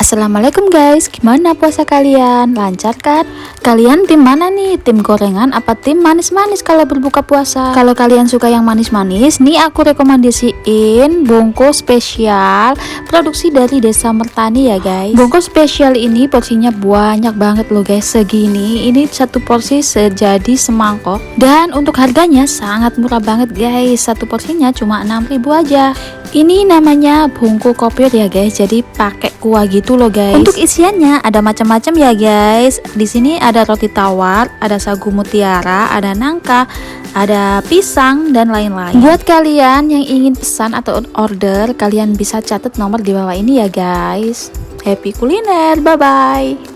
Assalamualaikum guys, gimana puasa kalian? Lancar kan? Kalian tim mana nih? Tim gorengan apa tim manis-manis kalau berbuka puasa? Kalau kalian suka yang manis-manis, nih aku rekomendasiin bungkus spesial produksi dari Desa Mertani ya guys. Bungkus spesial ini porsinya banyak banget loh guys, segini. Ini satu porsi sejadi semangkok. Dan untuk harganya sangat murah banget guys. Satu porsinya cuma 6.000 aja. Ini namanya bungku kopior ya guys, jadi pakai kuah gitu loh guys. Untuk isiannya ada macam-macam ya guys. Di sini ada roti tawar, ada sagu mutiara, ada nangka, ada pisang dan lain-lain. Buat kalian yang ingin pesan atau order, kalian bisa catat nomor di bawah ini ya guys. Happy kuliner, bye bye.